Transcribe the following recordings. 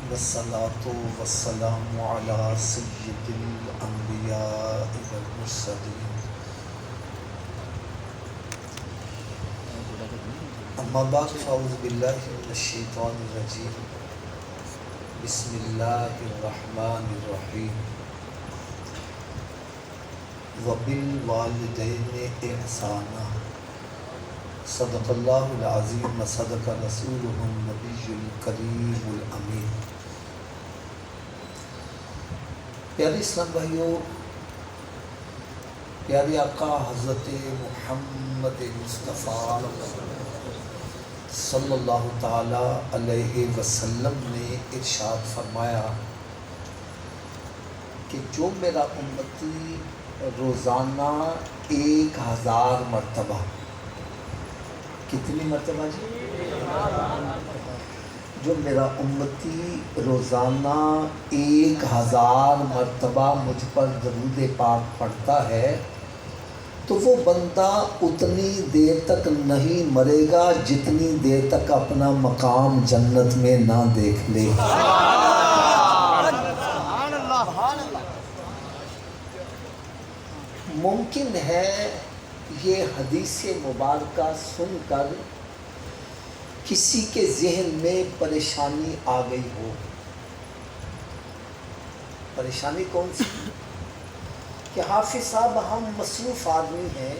والصلاة والسلام على سید الانبیاء والمرسلین اما بعد فاعوذ باللہ من الشیطان الرجیم بسم اللہ الرحمن الرحیم وبالوالدین احسانا صدق اللہ العظیم وصدق رسولہ النبی الکریم الامین۔ پیارے اسلام بھائیوں، پیارے آقا حضرت محمد مصطفیٰ صلی اللہ تعالی علیہ وسلم نے ارشاد فرمایا کہ جو میرا امتی روزانہ 1000 مرتبہ، کتنی مرتبہ جی؟ جو میرا امتی روزانہ 1000 مرتبہ مجھ پر درود پاک پڑھتا ہے تو وہ بندہ اتنی دیر تک نہیں مرے گا جتنی دیر تک اپنا مقام جنت میں نہ دیکھ لے۔ ممکن ہے یہ حدیث مبارکہ سن کر کسی کے ذہن میں پریشانی آ گئی ہو۔ پریشانی کون سی؟ کہ حافظ صاحب ہم مصروف آدمی ہیں،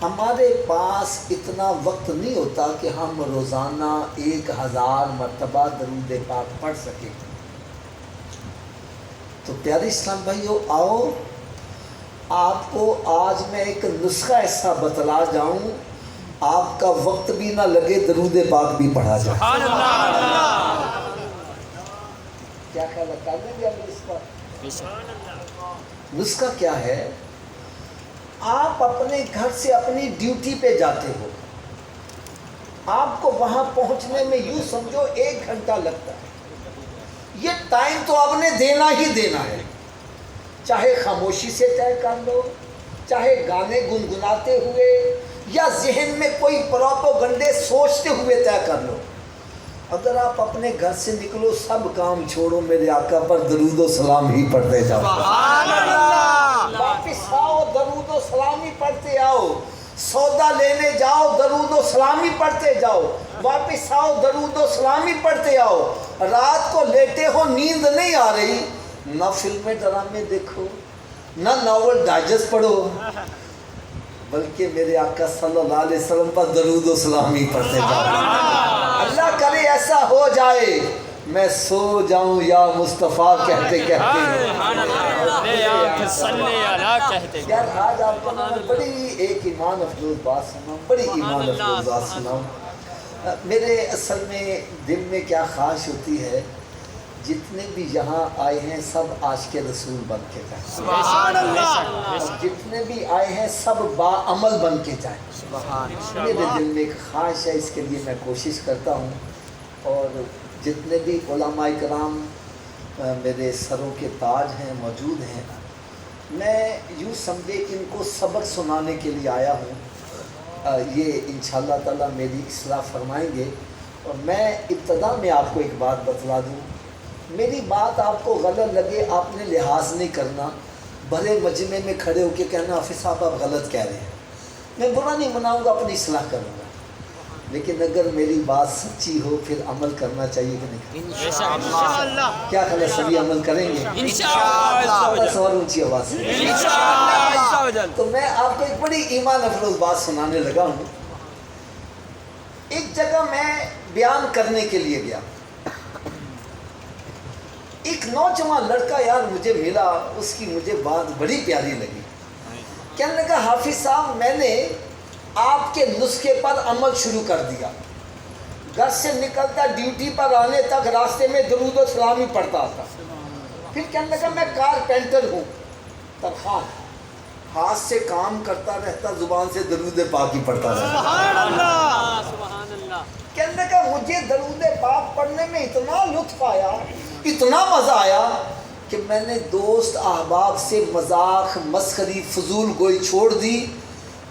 ہمارے پاس اتنا وقت نہیں ہوتا کہ ہم روزانہ 1000 مرتبہ درود پاک پڑھ سکیں۔ تو پیارے اسلام بھائیو، آؤ آپ کو آج میں ایک نسخہ ایسا بتلا جاؤں، آپ کا وقت بھی نہ لگے، درود پاک بھی پڑھا جائے۔ کیا خیال ہے، کر دیں گے ہم اس پر؟ نسخہ کیا ہے؟ آپ اپنے گھر سے اپنی ڈیوٹی پہ جاتے ہو، آپ کو وہاں پہنچنے میں یوں سمجھو 1 گھنٹہ لگتا ہے۔ یہ ٹائم تو آپ نے دینا ہی دینا ہے، چاہے خاموشی سے طے کر لو، چاہے گانے گنگناتے ہوئے یا ذہن میں کوئی پروپیگنڈے سوچتے ہوئے طے کر لو۔ اگر آپ اپنے گھر سے نکلو، سب کام چھوڑو، میرے آقا پر درود و سلام ہی پڑھتے جاؤ۔ سبحان اللہ۔ واپس آؤ، درود و سلام ہی پڑھتے آؤ۔ سودا لینے جاؤ، درود و سلام ہی پڑھتے جاؤ۔ واپس آؤ، درود و سلام ہی پڑھتے آؤ۔ رات کو لیٹے ہو، نیند نہیں آ رہی، نہ فلمیں ڈرامے دیکھو، نہ ناول ڈائجسٹ پڑھو، بلکہ میرے آقا صلی اللہ علیہ وسلم پر درود و سلام ہی پڑھتے جاؤ۔ اللہ کرے ایسا ہو جائے میں سو جاؤں یا مصطفیٰ کہتے کہتے۔ یار آج آپ کو میں بڑی ایک ایمان افروز بات سناؤں، بڑی ایمان افروز بات سناؤں۔ میرے اصل میں دل میں کیا خواہش ہوتی ہے، جتنے بھی یہاں آئے ہیں سب عاشق رسول بن کے جائیں، سبحان اللہ۔ جتنے بھی آئے ہیں سب باعمل بن کے جائیں، سبحان اللہ۔ میرے دل میں ایک خواہش ہے، اس کے لیے میں کوشش کرتا ہوں، اور جتنے بھی علماء کرام میرے سروں کے تاج ہیں، موجود ہیں، میں یوں سمجھے کہ ان کو سبق سنانے کے لیے آیا ہوں۔ یہ انشاءاللہ تعالیٰ میری اصلاح فرمائیں گے، اور میں ابتدا میں آپ کو ایک بات بتلا دوں، میری بات آپ کو غلط لگے آپ نے لحاظ نہیں کرنا، بھلے مجمع میں کھڑے ہو کے کہنا حافظ صاحب آپ غلط کہہ رہے ہیں، میں برا نہیں مناؤں گا، اپنی اصلاح کروں گا، لیکن اگر میری بات سچی ہو پھر عمل کرنا چاہیے کہ نہیں؟ انشاءاللہ۔ کیا خیال ہے، سبھی عمل کریں گے انشاءاللہ؟ سوال اونچی آواز سے انشاءاللہ۔ تو میں آپ کو ایک بڑی ایمان افروز بات سنانے لگا ہوں۔ ایک جگہ میں بیان کرنے کے لیے گیا، ایک نوجوان لڑکا یار مجھے ملا، اس کی مجھے بات بڑی پیاری لگی، کہنے لگا حافظ صاحب میں نے آپ کے نسخے پر عمل شروع کر دیا، گھر سے نکلتا ڈیوٹی پر آنے تک راستے میں درود و سلام ہی پڑھتا تھا۔ پھر کہنے لگا میں کارپینٹر ہوں، تنخواہ، ہاتھ سے کام کرتا رہتا، زبان سے درود پاک ہی پڑھتا رہتا۔ سبحان اللہ، سبحان اللہ۔ کہنے لگا مجھے درود پاک پڑھنے میں اتنا لطف آیا، اتنا مزہ آیا کہ میں نے دوست احباب سے مذاق مسخری فضول گوئی چھوڑ دی،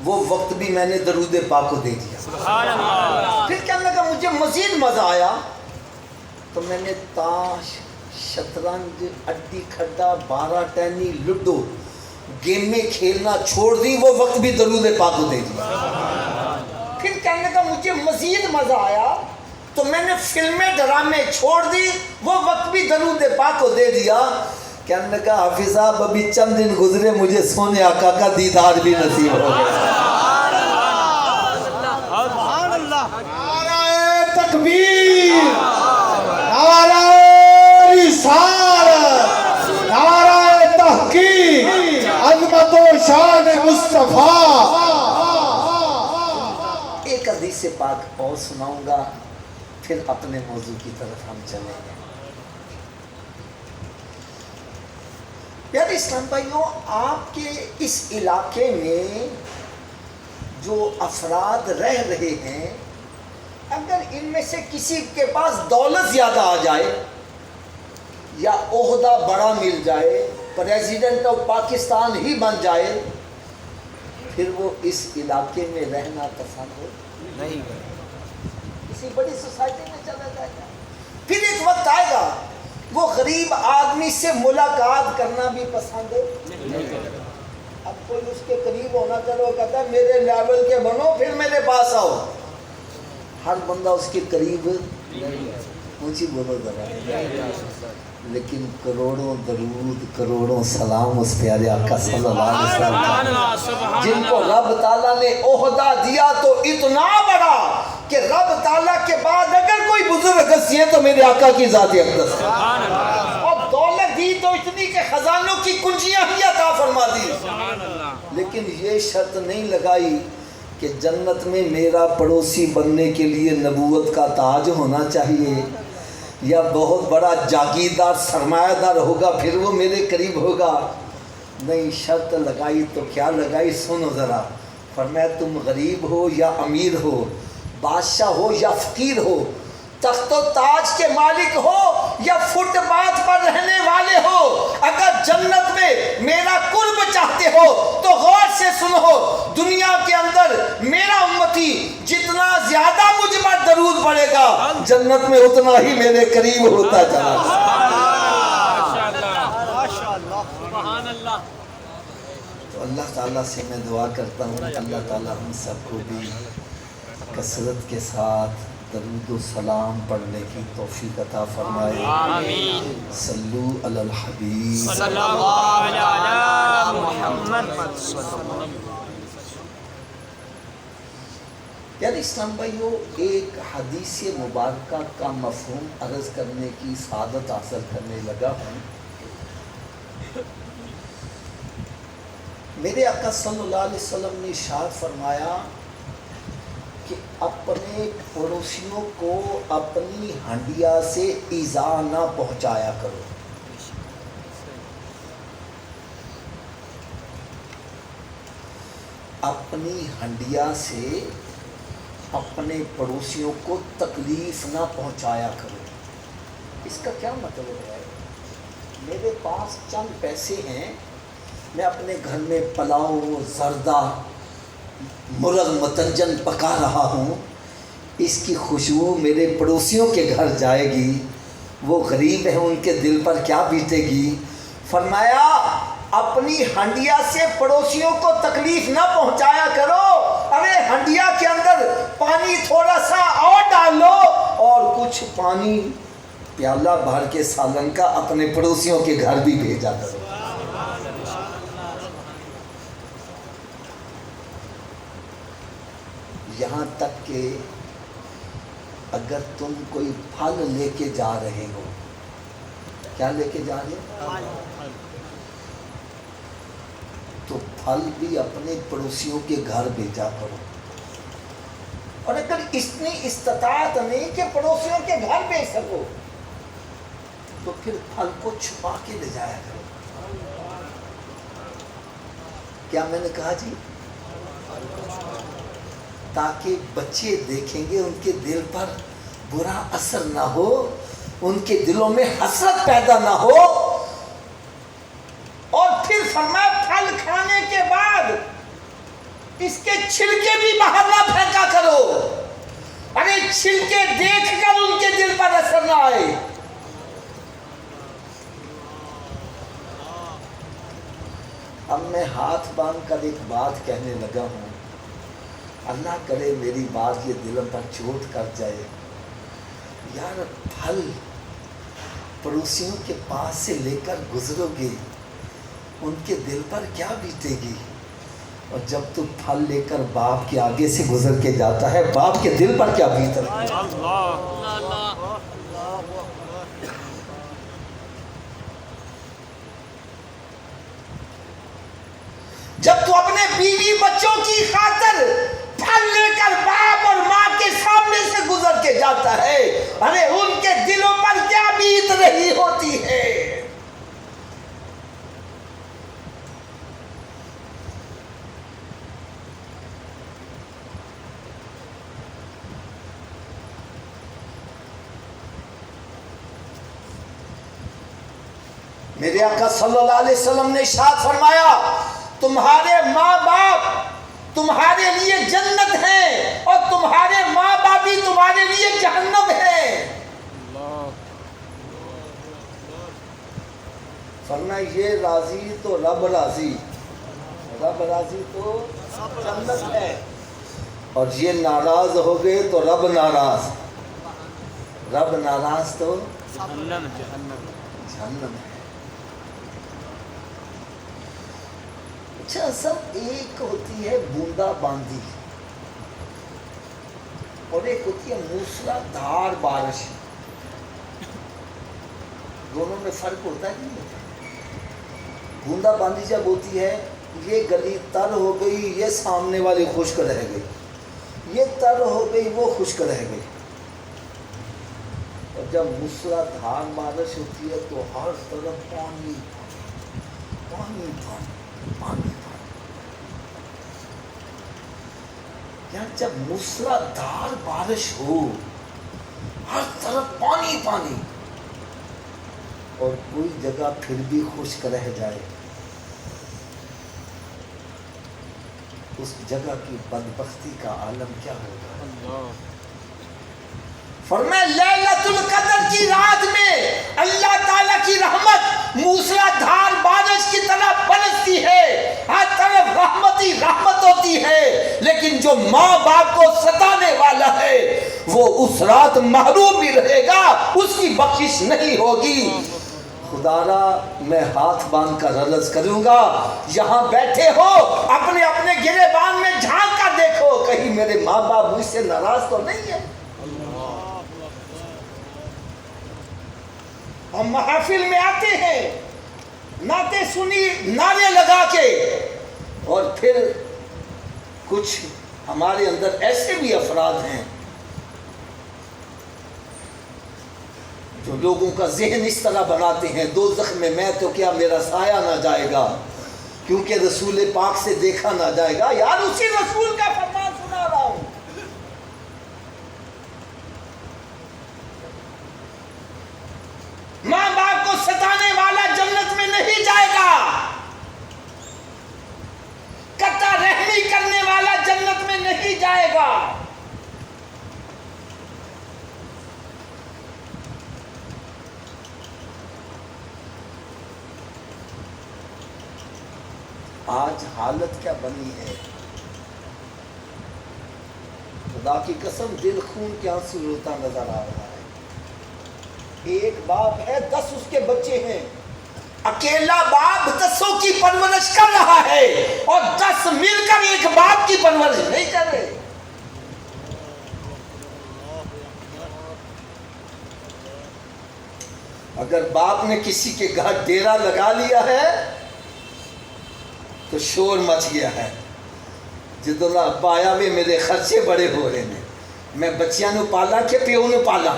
وہ وقت بھی میں نے درود پاک کو دے دیا۔ سبحان اللہ۔ پھر کہنے لگا مجھے مزید مزہ آیا، تو میں نے تاش، شطرنج، اڈی کھڈا، 12 ٹینی، لڈو گیمیں کھیلنا چھوڑ دی، وہ وقت بھی درود پاک کو دے دیا۔ پھر کہنے کا مجھے مزید مزہ آیا تو میں نے فلمیں ڈرامے چھوڑ دی، وہ وقت بھی درود پاک کو دے دیا۔ کہنے کا حافظ صاحب ابھی چند دن گزرے مجھے سونے آقا کا دیدار بھی نصیب ہو گیا۔ نعرہ تکبیر، نعرہ رسالت، نعرہ تحقیق، عظمت و شان مصطفیٰ۔ ایک حدیث پاک اور سناؤں گا، پھر اپنے موضوع کی طرف ہم چلیں گے۔ پیارے اسلام بھائیوں، آپ کے اس علاقے میں جو افراد رہ رہے ہیں، اگر ان میں سے کسی کے پاس دولت زیادہ آ جائے یا عہدہ بڑا مل جائے، پریزیڈنٹ آف پاکستان ہی بن جائے، پھر وہ اس علاقے میں رہنا پسند ہو نہیں، کسی بڑی سوسائٹی میں چلا جائے گا۔ پھر ایک وقت آئے گا وہ غریب آدمی سے ملاقات کرنا بھی پسند نہیں کرے۔ اب کوئی اس کے قریب ہونا چلو، کہتا ہے میرے لیول کے بنو پھر میرے پاس آؤ۔ ہر بندہ اس کے قریب اونچی بولو ذرا، لیکن کروڑوں درود، کروڑوں سلام اس پیارے آقا صلی اللہ علیہ وسلم، جن کو رب تعالیٰ نے عہدہ دیا تو اتنا بڑا کہ رب تعالیٰ کے بعد اگر کوئی بزرگ ہستی ہے تو میرے آقا کی ذات اقدس ہے، اور دولت دی تو اتنی کہ خزانوں کی کنجیاں ہی عطا فرما دی، لیکن یہ شرط نہیں لگائی کہ جنت میں میرا پڑوسی بننے کے لیے نبوت کا تاج ہونا چاہیے یا بہت بڑا جاگیردار سرمایہ دار ہوگا پھر وہ میرے قریب ہوگا۔ نہیں، شرط لگائی تو کیا لگائی، سنو ذرا۔ فرمایا تم غریب ہو یا امیر ہو، بادشاہ ہو یا فقیر ہو، تخت و تاج کے مالک ہو یا فٹ پاتھ پر رہنے والے ہو، اگر جنت میں میرا قرب چاہتے ہو تو غور سے سنو، دنیا کے اندر میرا امتی جتنا زیادہ مجھ پر درود پڑے گا جنت میں اتنا ہی میرے قریب ہوتا چلا جائے۔ تو اللہ تعالیٰ سے میں دعا کرتا ہوں اللہ تعالیٰ ہم سب کو بھی کثرت کے ساتھ درود و سلام پڑھنے کی توفیق عطا فرمائے۔ آمین۔ صلو علی الحبیب صلی اللہ علی محمد۔ یعنی اسلام بھائیو، ایک حدیث مبارکہ کا مفہوم عرض کرنے کی سعادت حاصل کرنے لگا ہوں۔ میرے آقا صلی اللہ علیہ وسلم نے ارشاد فرمایا کہ اپنے پڑوسیوں کو اپنی ہنڈیا سے ایذا نہ پہنچایا کرو۔ اپنی ہنڈیا سے اپنے پڑوسیوں کو تکلیف نہ پہنچایا کرو۔ اس کا کیا مطلب ہے؟ میرے پاس چند پیسے ہیں، میں اپنے گھر میں پلاؤ، زردہ، مرغ متنجن پکا رہا ہوں، اس کی خوشبو میرے پڑوسیوں کے گھر جائے گی، وہ غریب ہیں ان کے دل پر کیا بیتے گی۔ فرمایا اپنی ہنڈیا سے پڑوسیوں کو تکلیف نہ پہنچایا کرو۔ ارے ہنڈیا کے اندر پانی تھوڑا سا اور ڈال لو اور کچھ پانی پیالہ بھر کے سالن کا اپنے پڑوسیوں کے گھر بھی بھیجا کرو۔ یہاں تک کہ اگر تم کوئی پھل لے کے جا رہے ہو، کیا لے کے جا رہے ہو؟ تو پھل بھی اپنے پڑوسیوں کے گھر بھیجا کرو، اور اگر اتنی استطاعت نہیں کہ پڑوسیوں کے گھر بھیج سکو تو پھر پھل کو چھپا کے لے جایا کرو۔ کیا میں نے کہا جی؟ تاکہ بچے دیکھیں گے ان کے دل پر برا اثر نہ ہو، ان کے دلوں میں حسرت پیدا نہ ہو۔ اور پھر فرمایا پھل کھانے کے بعد اس کے چھلکے بھی باہر نہ پھینکا کرو۔ ارے چھلکے دیکھ کر ان کے دل پر اثر نہ آئے. اب میں ہاتھ باندھ کر ایک بات کہنے لگا ہوں، اللہ کرے میری بات یہ دلوں پر چوٹ کر جائے. یار پھل پڑوسیوں کے پاس سے لے کر گزرو گے، ان کے دل پر کیا بیتے گی؟ اور جب تو پھل لے کر باپ کے آگے سے گزر کے جاتا ہے، باپ کے دل پر کیا بیت رہا ہے؟ جب تو اپنے بیوی بچوں کی خاطر پھل لے کر باپ اور ماں کے سامنے سے گزر کے جاتا ہے، ارے ان کے دلوں پر کیا بیت رہی ہوتی ہے؟ میرے آقا صلی اللہ علیہ وسلم نے ارشاد فرمایا، تمہارے ماں باپ تمہارے لیے جنت ہیں اور تمہارے ماں باپ بھی تمہارے لیے جہنم ہیں. فرمایا یہ راضی تو رب راضی، رب راضی تو جنت ہے، اور یہ ناراض ہو گئے تو رب ناراض، رب ناراض تو جہنم ہے. اچھا سب ایک ہوتی ہے بوندا باندی اور ایک ہوتی ہے موسلا دھار بارش، دونوں میں فرق ہوتا ہے کہ نہیں ہوتا؟ بوندا باندی جب ہوتی ہے یہ گلی تر ہو گئی، یہ سامنے والی خشک رہ گئی، یہ تر ہو گئی وہ خشک رہ گئی. اور جب موسلا دھار بارش ہوتی ہے تو ہر طرف پانی پانی پانی پانی. یہاں جب موسلا دھار بارش ہو، ہر طرف پانی پانی، اور کوئی جگہ پھر بھی خشک رہ جائے، اس جگہ کی بدبختی کا عالم کیا ہوگا؟ فرمایا لیلۃ القدر کی رات میں اللہ تعالیٰ کی رحمت موسلا دھار بارش کی طرح برستی ہے، ہر طرف رحمت ہی رحمت ہوتی ہے. لیکن جو ماں باپ کو ستانے والا ہے وہ اس رات محروم بھی رہے گا، اس کی بخشش نہیں ہوگی. خدا را میں ہاتھ باندھ کر عرض کروں گا، یہاں بیٹھے ہو اپنے اپنے گریبان میں جھانک کر دیکھو، کہیں میرے ماں باپ مجھ سے ناراض تو نہیں ہے؟ ہم محافل میں آتے ہیں نعتیں سنی نعرے لگا کے، اور پھر کچھ ہمارے اندر ایسے بھی افراد ہیں جو لوگوں کا ذہن اس طرح بناتے ہیں، دوزخ میں میں تو کیا میرا سایہ نہ جائے گا کیونکہ رسول پاک سے دیکھا نہ جائے گا. یار اسی رسول کا فرمان سنا رہا ہوں. ماں باپ کو ستانے والا جنت میں نہیں جائے گا، قطع رحمی کرنے والا جنت میں نہیں جائے گا. آج حالت کیا بنی ہے، خدا کی قسم دل خون کے آنسو روتا نظر آ رہا ہے. ایک باپ ہے، 10 اس کے بچے ہیں، اکیلا باپ 10 کی پرورش کر رہا ہے اور 10 مل کر ایک باپ کی پرورش نہیں کر رہے. اگر باپ نے کسی کے گھر ڈیرا لگا لیا ہے تو شور مچ گیا ہے، جدو ابا آیا وے میرے خرچے بڑے ہو رہے ہیں، میں بچیاں نو پالا کہ پیو نو پالا.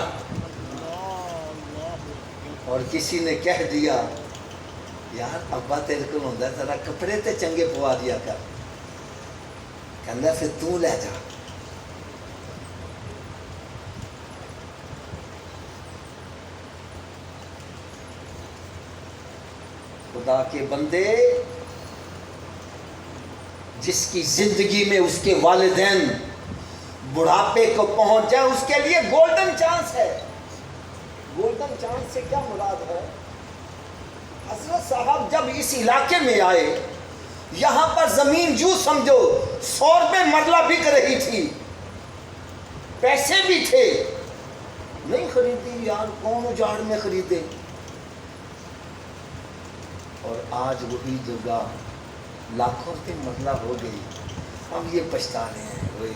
اور کسی نے کہہ دیا یار ابا تیرے کو ہوتا ہے ذرا کپڑے تے چنگے پوا دیا کر، کہنا پھر تو لے جا. خدا کے بندے، جس کی زندگی میں اس کے والدین بڑھاپے کو پہنچ جائے، اس کے لیے گولڈن چانس ہے۔ گولڈن چانس سے کیا مراد ہے؟ حضرت صاحب جب اس علاقے میں آئے، یہاں پر زمین جو سمجھو 100 روپے مرلہ بک رہی تھی، پیسے بھی تھے، نہیں خریدی یار، کون اجاڑ میں خریدے؟ اور آج وہی جگہ لاکھوں روپے مرلہ ہو گئی، ہم یہ پچھتا رہے ہیں، اوئے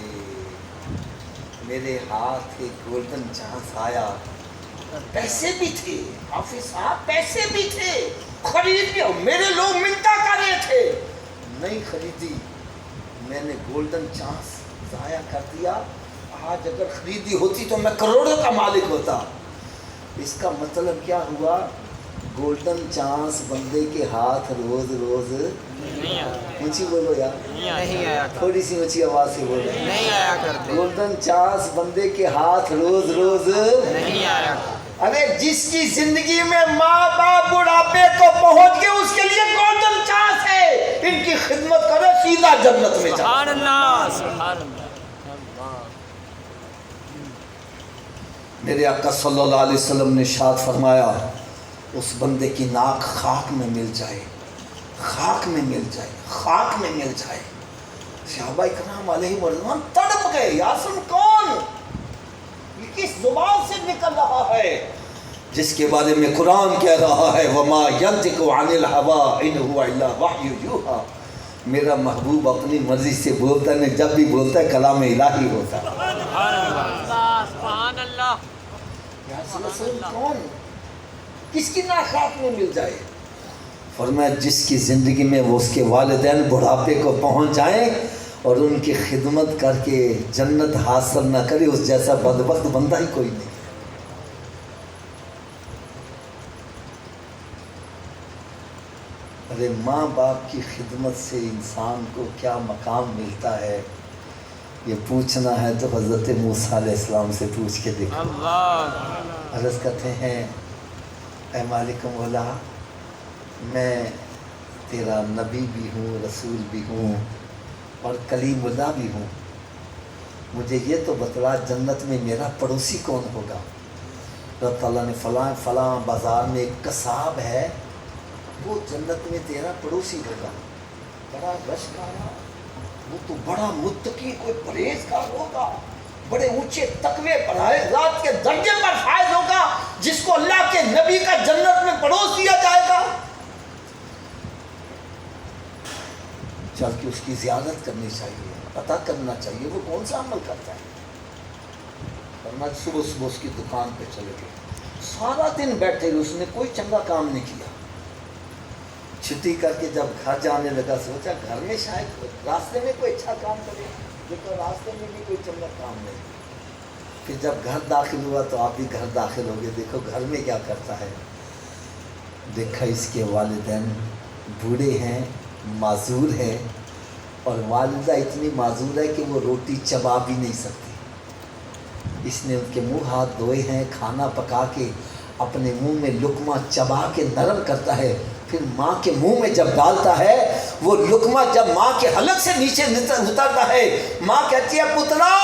میرے ہاتھ ایک گولڈن چانس آیا، پیسے بھی تھے حافظ صاحب، پیسے بھی تھے، خرید لیا، میرے لوگ منتا کر رہے تھے، نہیں خریدی، میں نے گولڈن چانس ضائع کر دیا۔ آج اگر خریدی ہوتی تو میں کروڑوں کا مالک ہوتا۔ اس کا مطلب کیا ہوا؟ گولڈن چانس بندے کے ہاتھ روز روز اونچی بولو یار، نہیں آیا، تھوڑی سی اونچی آواز سے بولو، نہیں آیا کرتے، گولڈن چانس بندے کے ہاتھ روز روز نہیں آیا۔ ارے جس کی زندگی میں ماں باپ بڑھاپے کو پہنچ گئے، اس کے لیے گولڈن چانس ہے، ان کی خدمت کرو، سیدھا جنت میں جاؤ۔ سبحان اللہ، سبحان اللہ۔ میرے آقا صلی اللہ علیہ وسلم نے ارشاد فرمایا، اس بندے کی ناک خاک میں مل جائے، خاک میں مل جائے، خاک میں مل جائے۔ صحابہ کرام علیہ رضوان تڑپ گئے، یاسر کون؟ یہ کس زبان سے نکل رہا ہے جس کے بارے میں قرآن کہہ رہا ہے وَمَا يَنْطِقُ عَنِ الْهَوَىٰ إِنْ هُوَ إِلَّا وَحْيٌ يُوحَىٰ، میرا محبوب اپنی مرضی سے بولتا ہے، جب بھی بولتا ہے کلام الہی ہوتا ہے۔ سبحان اللہ۔ کون؟ کس کی ناک خاک میں مل جائے؟ فرمایا جس کی زندگی میں وہ اس کے والدین بڑھاپے کو پہنچ جائیں اور ان کی خدمت کر کے جنت حاصل نہ کرے، اس جیسا بدبخت بندہ ہی کوئی نہیں۔ ارے ماں باپ کی خدمت سے انسان کو کیا مقام ملتا ہے، یہ پوچھنا ہے تو حضرت موسیٰ علیہ السلام سے پوچھ کے دیکھو۔ عرض کرتے ہیں اے مالک مولا، میں تیرا نبی بھی ہوں، رسول بھی ہوں اور کلیم اللہ بھی ہوں، مجھے یہ تو بتلا جنت میں میرا پڑوسی کون ہوگا؟ رب تعالیٰ نے فلاں بازار میں ایک قصاب ہے، وہ جنت میں تیرا پڑوسی ہوگا، بڑا رشکارا، وہ تو بڑا متقی، کوئی پرہیزگار ہوگا، بڑے اونچے تقوی پر ذات کے درجے پر فائز ہوگا، جس کو اللہ کے نبی کا جنت میں پڑوس دیا جائے گا۔ چل کے اس کی زیارت کرنی چاہیے، پتہ کرنا چاہیے وہ کون سا عمل کرتا ہے۔ ورنہ صبح صبح اس کی دکان پہ چلے گئے، سارا دن بیٹھے، اس نے کوئی چنگا کام نہیں کیا، چھٹی کر کے جب گھر جانے لگا سوچا گھر میں شاید راستے میں کوئی اچھا کام کرے، لیکن راستے میں بھی کوئی چنگا کام نہیں۔ پھر جب گھر داخل ہوا تو آپ بھی گھر داخل ہو گئے، دیکھو گھر میں کیا کرتا ہے۔ دیکھا اس کے والدین بوڑھے ہیں، معذور ہیں، اور والدہ اتنی معذور ہے کہ وہ روٹی چبا بھی نہیں سکتی۔ اس نے ان کے منہ ہاتھ دھوئے ہیں، کھانا پکا کے اپنے منہ میں لقمہ چبا کے نرم کرتا ہے، پھر ماں کے منہ میں جب ڈالتا ہے وہ لقمہ جب ماں کے حلق سے نیچے اترتا ہے، ماں کہتی ہے پتلا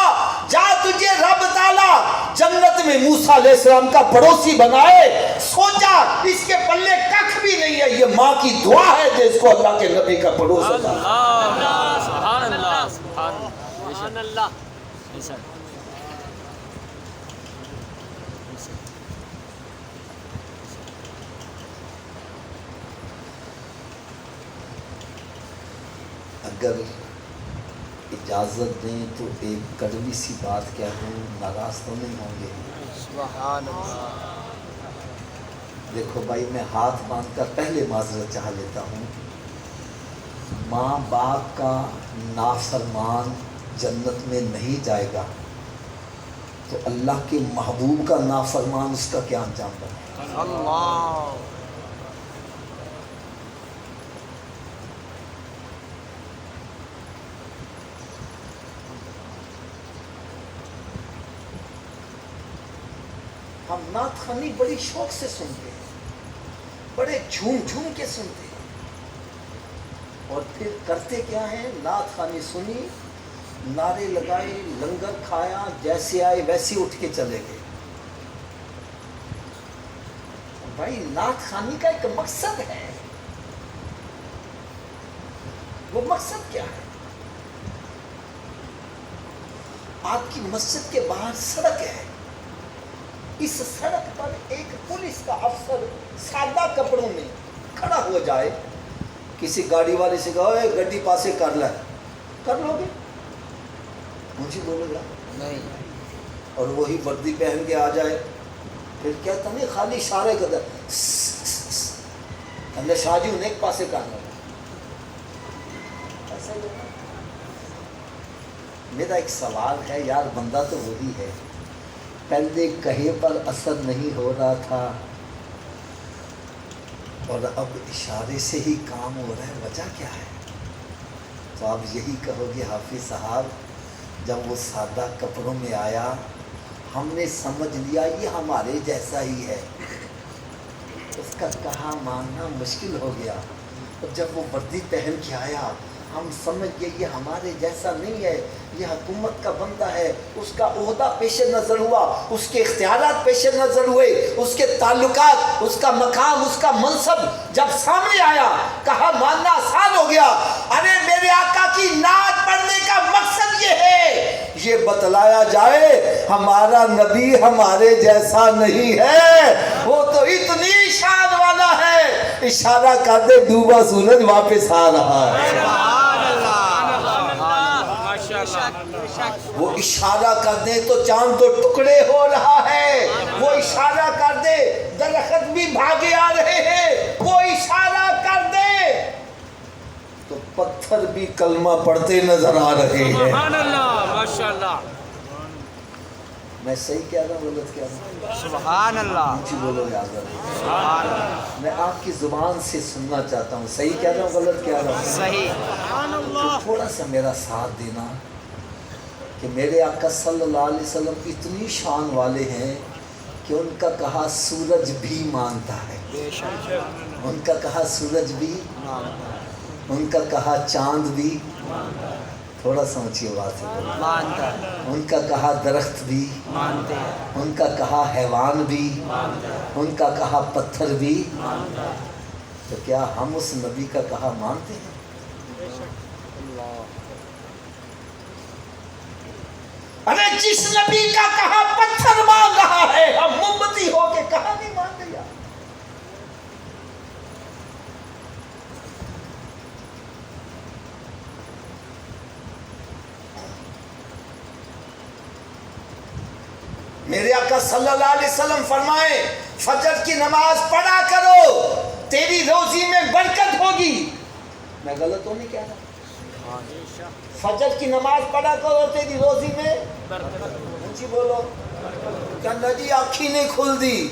جا، تجھے رب تعالیٰ جنت میں موسیٰ علیہ السلام کا پڑوسی بنائے، سوچا اس کے پلے ککھ بھی نہیں ہے، یہ ماں کی دعا ہے جو اس کو اللہ کے نبی کا پڑوس ہوتا ہے۔ سبحان اللہ، سبحان اللہ۔ اگر اجازت دیں تو ایک کڑوی سی بات کہوں، ناراض تو نہیں ہوں گے؟ سبحان اللہ۔ دیکھو بھائی، میں ہاتھ باندھ کر پہلے معذرت چاہ لیتا ہوں، ماں باپ کا نافرمان جنت میں نہیں جائے گا تو اللہ کے محبوب کا نافرمان اس کا کیا انجام بنے؟ اللہ۔ ہم نعت خوانی بڑی شوق سے سنتے ہیں، بڑے جھوم جھوم کے سنتے ہیں، اور پھر کرتے کیا ہیں؟ نعت خوانی سنی، نعرے لگائے، لنگر کھایا، جیسے آئے ویسے اٹھ کے چلے گئے۔ بھائی نعت خوانی کا ایک مقصد ہے، وہ مقصد کیا ہے؟ آپ کی مسجد کے باہر سڑک ہے، اس سڑک پر ایک پولیس کا افسر سادہ کپڑوں میں کھڑا ہو جائے، کسی گاڑی والے سے کہو اے گڈی پاسے کر لے، کر لو گے؟ مجھے بولے گا نہیں۔ اور وہی وردی پہن کے آ جائے، پھر کہتا نہیں خالی اشارے کرتا ہے شاہ جی انہیں ایک پاسے کرنا۔ ایسا ہی ہوگا۔ میرا ایک سوال ہے یار، بندہ تو وہی ہے، پہلے کہے پر اثر نہیں ہو رہا تھا اور اب اشارے سے ہی کام ہو رہا ہے، وجہ کیا ہے؟ تو آپ یہی کہو گے حافظ صاحب جب وہ سادہ کپڑوں میں آیا ہم نے سمجھ لیا یہ ہمارے جیسا ہی ہے، اس کا کہا ماننا مشکل ہو گیا، اور جب وہ وردی پہن کے آیا ہم سمجھ گئے یہ ہمارے جیسا نہیں ہے، یہ حکومت کا بندہ ہے، اس کا عہدہ پیش نظر ہوا، اس کے اختیارات پیش نظر ہوئے، اس کے تعلقات، اس کا مقام، اس کا منصب جب سامنے آیا، کہا ماننا آسان ہو گیا۔ ارے میرے آقا کی نعت پڑھنے کا مقصد یہ ہے، یہ بتلایا جائے ہمارا نبی ہمارے جیسا نہیں ہے، وہ تو اتنی شان والا ہے، اشارہ کر دے ڈوبا سورج واپس آ رہا ہے۔ وہ اشارہ کر دے تو چاند تو ٹکڑے ہو رہا ہے، وہ اشارہ کر دے درخت بھی بھاگے آ رہے ہیں، وہ اشارہ کر دے تو پتھر بھی کلمہ پڑھتے نظر آ رہے ہیں۔ سبحان اللہ، ماشاءاللہ۔ میں صحیح کہہ رہا ہوں غلط کہہ رہا ہوں؟ سبحان اللہ، مجھے بولو یاد رہے، سبحان اللہ، میں آپ کی زبان سے سننا چاہتا ہوں، صحیح کہہ رہا ہوں غلط کہہ رہا ہوں؟ صحیح۔ تو تھوڑا سا میرا ساتھ دینا کہ میرے آقا صلی اللہ علیہ وسلم اتنی شان والے ہیں کہ ان کا کہا سورج بھی مانتا ہے، بے شک ان کا کہا سورج بھی، ان کا کہا چاند بھی، تھوڑا سمجھیے بات ہے، مانتا ہے، ان کا کہا درخت بھی، مانتے ہیں، ان کا کہا حیوان بھی، ان کا کہا پتھر بھی، تو کیا ہم اس نبی کا کہا مانتے ہیں؟ ارے جس نبی کا کہا پتھر مان رہا ہے، ہم مومبتی ہو کے کہا نہیں مان دیا؟ میرے آقا صلی اللہ علیہ وسلم فرمائے فجر کی نماز پڑھا کرو تیری روزی میں برکت ہوگی۔ میں غلط تو نہیں کہہ رہا؟ فجر کی نماز پڑھا کرو تیری روزی میں اونچی بولو۔ کہنا جی آنکھی نہیں کھل دی،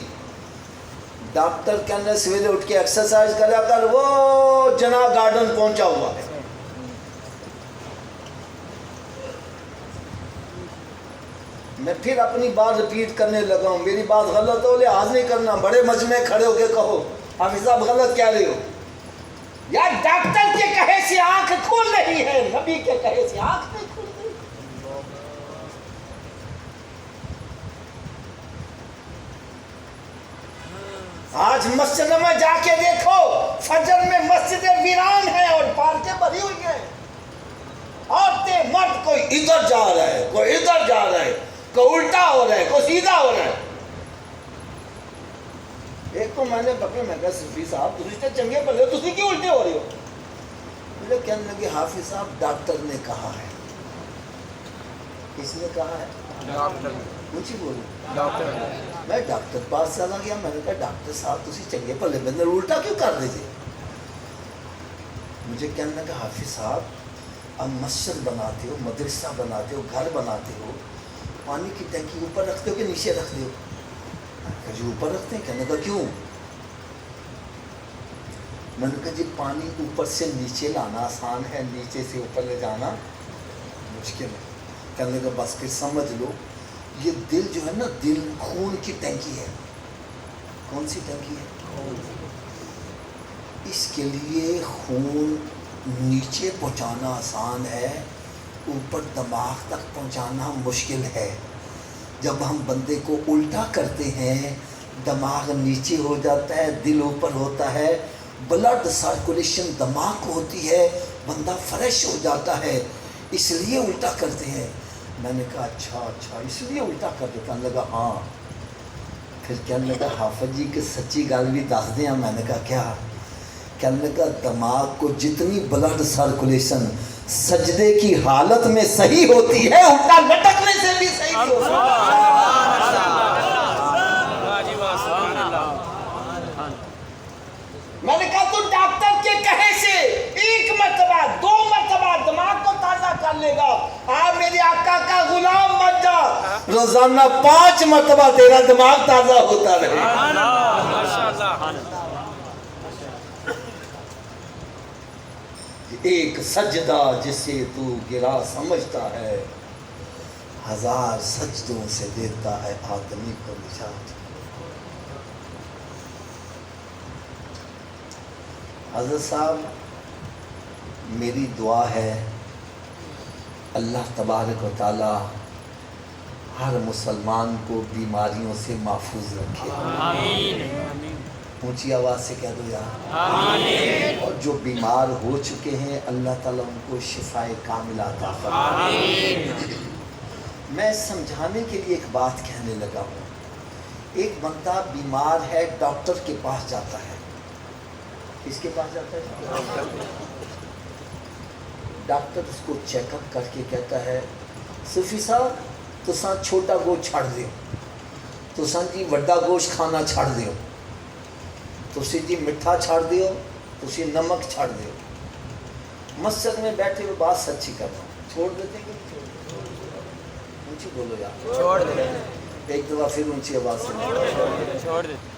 ڈاکٹر کہنا سویرے اٹھ کے ایکسرسائز کریا کر، وہ جنا گارڈن پہنچا ہوا ہے۔ میں پھر اپنی بات ریپیٹ کرنے لگا ہوں، میری بات غلط ہو لحاظ نہیں کرنا، بڑے مجمع کھڑے ہو کے کہو حافظ صاحب غلط کہہ رہے ہو۔ یار ڈاکٹر کے کہے سے آنکھ کھل رہی ہے، نبی کے کہے سے آنکھ نہیں کھل رہی۔ آج مسجد میں جا کے دیکھو، فجر میں مسجدیں ویران ہیں اور پارکیں بھری ہوئی ہیں، عورتیں مرد کوئی ادھر جا رہا ہے، کوئی ادھر جا رہا ہے، کوئی الٹا ہو رہا ہے، کوئی سیدھا ہو رہا ہے۔ ایک تو میں نے پکڑے، میں کہا صفی صاحب تجھے چنگے بلے ہو، تجھے کیوں الٹے ہو رہے ہو؟ مجھے کہنے لگے حافظ صاحب ڈاکٹر نے کہا ہے۔ کس نے کہا ہے؟ ڈاکٹر، کچھ ہی بولو۔ ڈاکٹر، میں ڈاکٹر پاس چلا گیا، میں نے کہا ڈاکٹر صاحب تجھے چنگے بلے میں نے الٹا کیوں کر دیتے؟ مجھے کہنے لگا حافظ صاحب اب مسجد بناتے ہو، مدرسہ بناتے ہو، گھر بناتے ہو، پانی کی ٹینکی اوپر رکھتے ہو کہ نیچے رکھتے ہو؟ جی اوپر رکھتے ہیں۔ کہنے کا کیوں؟ میں نے کہا جی پانی اوپر سے نیچے لانا آسان ہے، نیچے سے اوپر لے جانا مشکل ہے۔ کہنے کا بس پھر سمجھ لو یہ دل جو ہے نا، دل خون کی ٹینکی ہے۔ کون سی ٹینکی ہے؟ اس کے لیے خون نیچے پہنچانا آسان ہے اوپر دماغ تک پہنچانا مشکل ہے. جب ہم بندے کو الٹا کرتے ہیں دماغ نیچے ہو جاتا ہے, دل اوپر ہوتا ہے, بلڈ سرکولیشن دماغ کو ہوتی ہے, بندہ فریش ہو جاتا ہے, اس لیے الٹا کرتے ہیں. میں نے کہا اچھا اس لیے الٹا کرتے. کہنے لگا ہاں. پھر کہنے لگا حافظ جی کہ سچی گل بھی دس دیں. میں نے کہا کیا؟ کہنے لگا دماغ کو جتنی بلڈ سرکولیشن سجدے کی حالت میں صحیح ہوتی ہے الٹا لٹکنے سے بھی صحیح ہوتی ہے. میں نے کہا تو ڈاکٹر کے کہے سے 1 مرتبہ 2 مرتبہ دماغ کو تازہ کر لے گا. میرے آقا کا غلام بن جا, روزانہ 5 مرتبہ تیرا دماغ تازہ ہوتا رہے. ایک سجدہ جسے تو گرا سمجھتا ہے, 1000 سجدوں سے دیتا ہے آدمی کو نجات. حضرت صاحب میری دعا ہے اللہ تبارک و تعالی ہر مسلمان کو بیماریوں سے محفوظ رکھے. آمین. اونچی آواز سے کہہ دو یار آمین. اور جو بیمار ہو چکے ہیں اللہ تعالیٰ ان کو شفائے کاملہ عطا فرمائے. میں سمجھانے کے لیے ایک بات کہنے لگا ہوں. ایک بندہ بیمار ہے, ڈاکٹر کے پاس جاتا ہے. کس کے پاس جاتا ہے؟ ڈاکٹر اس کو چیک اپ کر کے کہتا ہے صوفی صاحب تساں چھوٹا گوشت چھڑ دیو, تساں جی وڈا گوشت کھانا چھڑ دیو, تسی جی مٹھا چھڑ دیو, تسی نمک چھڑ دیو. مسجد میں بیٹھے ہوئے بات سچی کر رہا ہوں, چھوڑ دیتے کہ نہیں چھوڑ دیتے؟ اونچی بولو یار. چھوڑ دیتے. ایک دفعہ پھر اونچی آواز سے چھوڑ دیتے.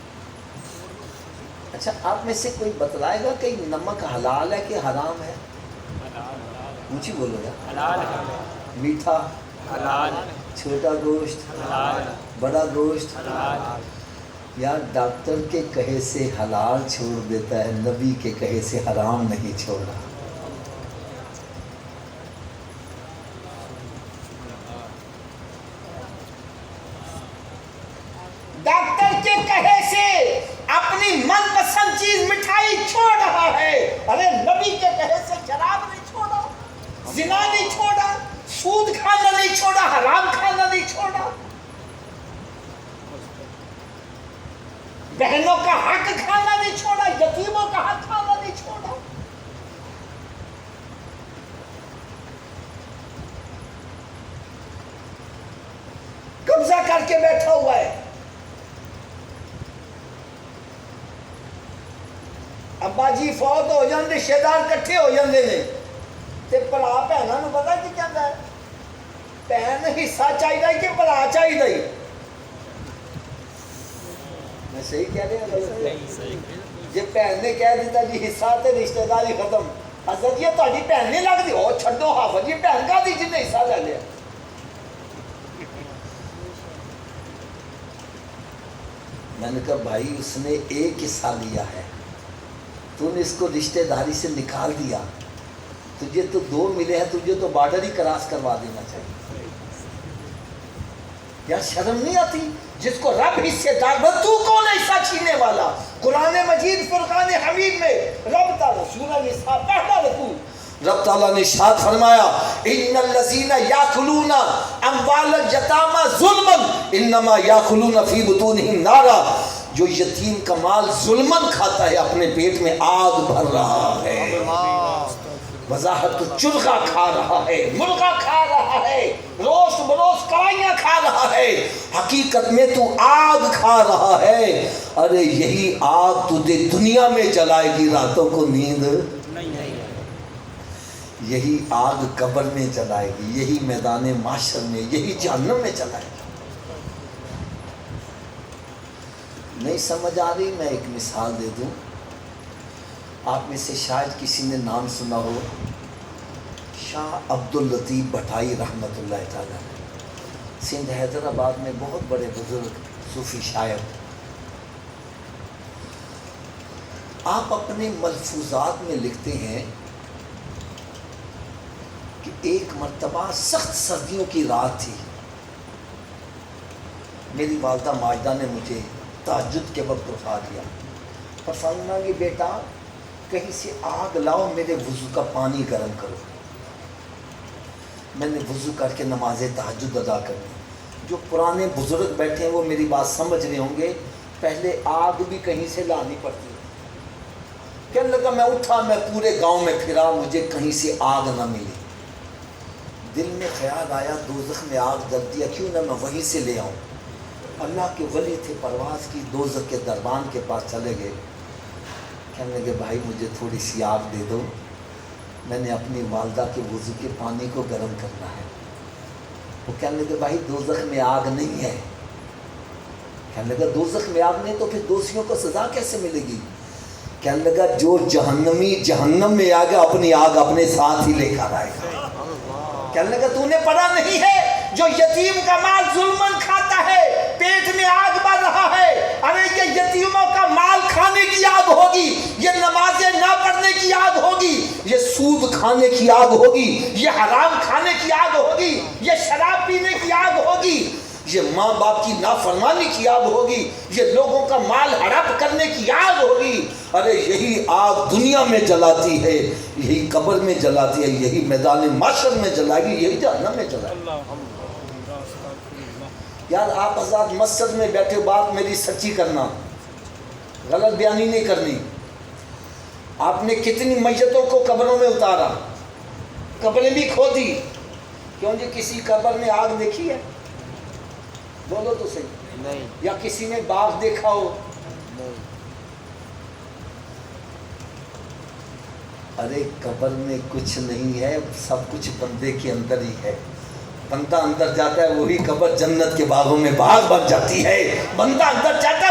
اچھا آپ میں سے کوئی بتلائے گا کہ نمک حلال ہے کہ حرام ہے؟ اونچی بولو یار. حلال ہے. میٹھا حلال, چھوٹا گوشت حلال, بڑا گوشت حلال. یار ڈاکٹر کے کہے سے حلال چھوڑ دیتا ہے, نبی کے کہے سے حرام نہیں چھوڑا. ڈاکٹر کے کہے سے اپنی من پسند چیز مٹھائی چھوڑ رہا ہے. ارے نبی کے کہے سے شراب نہیں چھوڑا, زنا نہیں چھوڑا, سود کھانا نہیں چھوڑا, حرام کھانا نہیں چھوڑا, بہنوں کا حق کھانا نہیں چھوڑا, یتیموں کا حق کھانا نہیں چھوڑا. قبضہ کر کے بیٹھا ہوا ہے. ابا جی فوت ہو جان, رشتے دار کٹھے ہو جاندے نے تے بھرا بھیناں نوں پتہ کی کہندا ہے, بہن حصہ چاہیدا کہ بھرا چاہیدا. میں صحیح کہہ رہا ہوں؟ جی بہن نے کہہ دیتا جی حصہ تے رشتے داری ختم, حضرت یہ تہاڈی بہن نہیں لگدی, او چھڈو حافظ جی بہن کا دی جن نے حصہ لے لیا. میں نے کہا بھائی اس نے ایک حصہ لیا ہے, تو نے اس کو رشتہ داری سے نکال دیا, تجھے تو 2 ملے ہیں, تجھے تو بارڈر ہی کراس کروا دینا چاہیے. یار شرم نہیں آتی؟ جس کو رب حصے دار بس, تو کون ہے حصہ چھینے والا؟ قرآن مجید فرقان حمید میں رب تعالیٰ سورہ نساء پہلا رکوع رب تعالیٰ نے ارشاد فرمایا ان الذین یاکلون اموال الیتامی ظلما انما یاکلون فی بطونہم نارا. جو یتیم کا مال ظلمن کھاتا ہے اپنے پیٹ میں آگ بھر رہا ہے. وضاحت تو چرغا کھا رہا ہے, مرغا کھا رہا ہے, روز بروز کرائیاں کھا رہا ہے, حقیقت میں تو آگ کھا رہا ہے. ارے یہی آگ تجھے دنیا میں جلائے گی, راتوں کو نیند نہیں, یہی آگ قبر میں جلائے گی, یہی میدان محشر میں, یہی جہنم میں جلائے گی. نہیں سمجھ آ رہی؟ میں ایک مثال دے دوں. آپ میں سے شاید کسی نے نام سنا ہو, شاہ عبداللطیف بھٹائی رحمۃ اللہ تعالیٰ, سندھ حیدرآباد میں بہت بڑے بزرگ صوفی شاعر. آپ اپنے ملفوظات میں لکھتے ہیں کہ ایک مرتبہ سخت سردیوں کی رات تھی، میری والدہ ماجدہ نے مجھے تہجد کے وقت اٹھا دیا اور فرمایا کہ بیٹا کہیں سے آگ لاؤ، میرے وضو کا پانی گرم کرو۔ میں نے وضو کر کے نماز تہجد ادا کرنی۔ جو پرانے بزرگ بیٹھے ہیں وہ میری بات سمجھ رہے ہوں گے، پہلے آگ بھی کہیں سے لانی پڑتی ہے۔ کہنے لگا میں اٹھا، میں پورے گاؤں میں پھرا، مجھے کہیں سے آگ نہ ملی۔ دل میں خیال آیا دوزخ میں آگ جل دیا، کیوں نہ میں وہیں سے لے آؤں۔ اللہ کے ولی تھے، پرواز کی دوزخ کے دربان کے پاس چلے گئے۔ کہنے لگے بھائی مجھے تھوڑی سی آگ دے دو، میں نے اپنی والدہ کے وضو کے پانی کو گرم کرنا ہے۔ وہ کہنے لگے بھائی دوزخ میں آگ نہیں ہے۔ کہنے لگا دوزخ میں آگ نہیں تو پھر دوشیوں کو سزا کیسے ملے گی؟ کہنے لگا جو جہنمی جہنم میں آ گیا اپنی آگ اپنے ساتھ ہی لے کر آئے گا۔ کہنے لگا تو نے پڑھا نہیں ہے جو یتیم کا مال ظلمن کھاتا ہے پیٹ میں آگ بڑھ رہا ہے؟ ارے یہ یتیموں کا مال کھانے کی آگ ہوگی، یہ نمازیں نہ پڑھنے کی آگ ہوگی، یہ سود کھانے کی آگ ہوگی، یہ حرام کھانے کی آگ ہوگی، یہ شراب پینے کی آگ ہوگی، یہ ماں باپ کی نافرمانی کی آگ ہوگی، یہ لوگوں کا مال ہڑپ کرنے کی آگ ہوگی۔ ارے یہی آگ دنیا میں جلاتی ہے، یہی قبر میں جلاتی ہے، یہی میدان محشر میں جلائے گی، یہی جہنم میں جلائے گی۔ یار آپ حضرات مسجد میں بیٹھے، بات میری سچی کرنا، غلط بیانی نہیں کرنی۔ آپ نے کتنی میتوں کو قبروں میں اتارا، قبریں بھی کھودی، کیوں جی کسی قبر میں آگ دیکھی ہے؟ بولو تو صحیح، نہیں یا کسی نے باغ دیکھا ہو؟ نہیں۔ ارے قبر میں کچھ نہیں ہے، سب کچھ بندے کے اندر ہی ہے۔ بندہ اندر جاتا ہے وہی قبر جنت کے باغوں میں باغ بن جاتی ہے، بندہ اندر جاتا